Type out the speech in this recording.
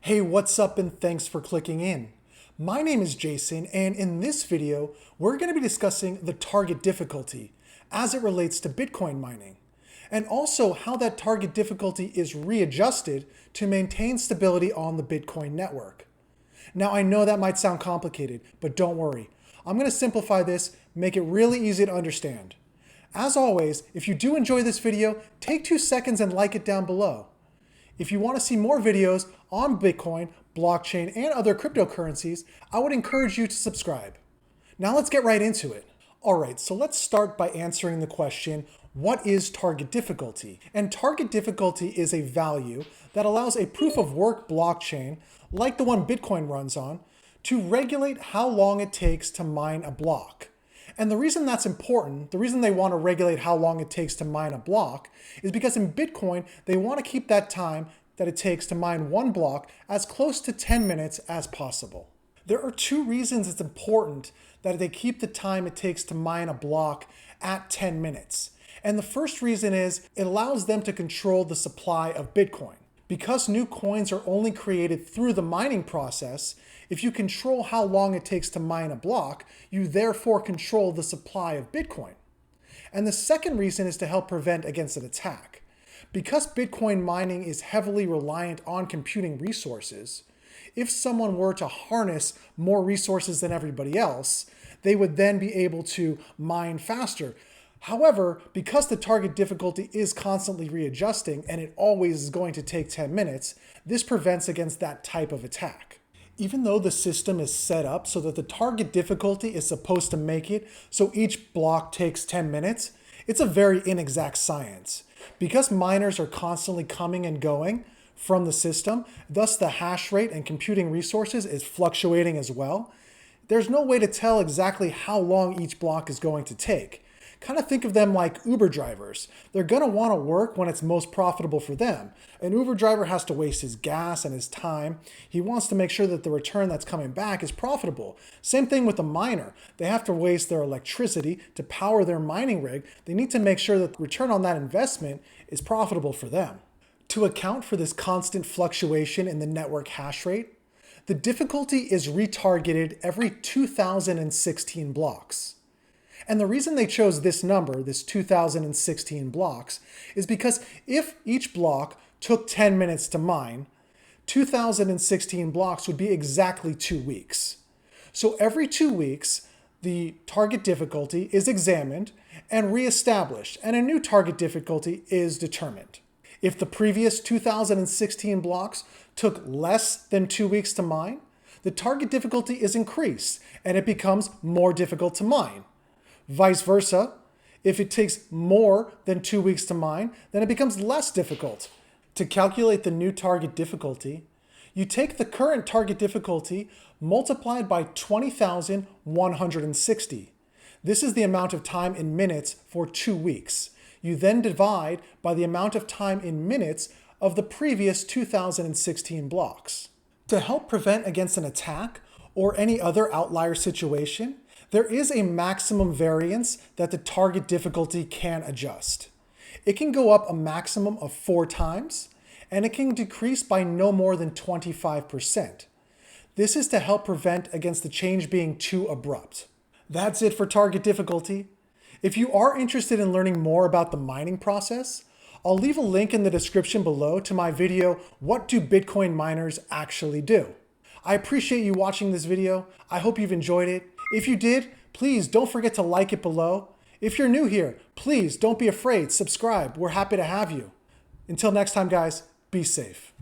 Hey, what's up and thanks for clicking in. My name is Jason, and in this video, we're going to be discussing the target difficulty as it relates to Bitcoin mining, and also how that target difficulty is readjusted to maintain stability on the Bitcoin network. Now, I know that might sound complicated, but don't worry. I'm going to simplify this, make it really easy to understand. As always, if you do enjoy this video, take 2 seconds and like it down below. If you want to see more videos on Bitcoin, blockchain, and other cryptocurrencies, I would encourage you to subscribe. Now let's get right into it. All right, so let's start by answering the question, what is target difficulty? And target difficulty is a value that allows a proof of work blockchain, like the one Bitcoin runs on, to regulate how long it takes to mine a block. And the reason that's important, the reason they want to regulate how long it takes to mine a block, is because in Bitcoin, they want to keep that time that it takes to mine one block as close to 10 minutes as possible. There are 2 reasons it's important that they keep the time it takes to mine a block at 10 minutes. And the first reason is it allows them to control the supply of Bitcoin. Because new coins are only created through the mining process, if you control how long it takes to mine a block, you therefore control the supply of Bitcoin. And the second reason is to help prevent against an attack. Because Bitcoin mining is heavily reliant on computing resources, if someone were to harness more resources than everybody else, they would then be able to mine faster. However, because the target difficulty is constantly readjusting and it always is going to take 10 minutes, this prevents against that type of attack. Even though the system is set up so that the target difficulty is supposed to make it so each block takes 10 minutes, it's a very inexact science. Because miners are constantly coming and going from the system, thus the hash rate and computing resources is fluctuating as well, there's no way to tell exactly how long each block is going to take. Kind of think of them like Uber drivers. They're going to want to work when it's most profitable for them. An Uber driver has to waste his gas and his time. He wants to make sure that the return that's coming back is profitable. Same thing with a miner. They have to waste their electricity to power their mining rig. They need to make sure that the return on that investment is profitable for them. To account for this constant fluctuation in the network hash rate, the difficulty is retargeted every 2016 blocks. And the reason they chose this number, this 2016 blocks, is because if each block took 10 minutes to mine, 2016 blocks would be exactly 2 weeks. So every 2 weeks, the target difficulty is examined and reestablished, and a new target difficulty is determined. If the previous 2016 blocks took less than 2 weeks to mine, the target difficulty is increased, and it becomes more difficult to mine. Vice versa, if it takes more than 2 weeks to mine, then it becomes less difficult. To calculate the new target difficulty, you take the current target difficulty multiplied by 20,160. This is the amount of time in minutes for 2 weeks. You then divide by the amount of time in minutes of the previous 2016 blocks. To help prevent against an attack or any other outlier situation, there is a maximum variance that the target difficulty can adjust. It can go up a maximum of 4 times, and it can decrease by no more than 25%. This is to help prevent against the change being too abrupt. That's it for target difficulty. If you are interested in learning more about the mining process, I'll leave a link in the description below to my video, What Do Bitcoin Miners Actually Do? I appreciate you watching this video. I hope you've enjoyed it. If you did, please don't forget to like it below. If you're new here, please don't be afraid, subscribe. We're happy to have you. Until next time, guys, be safe.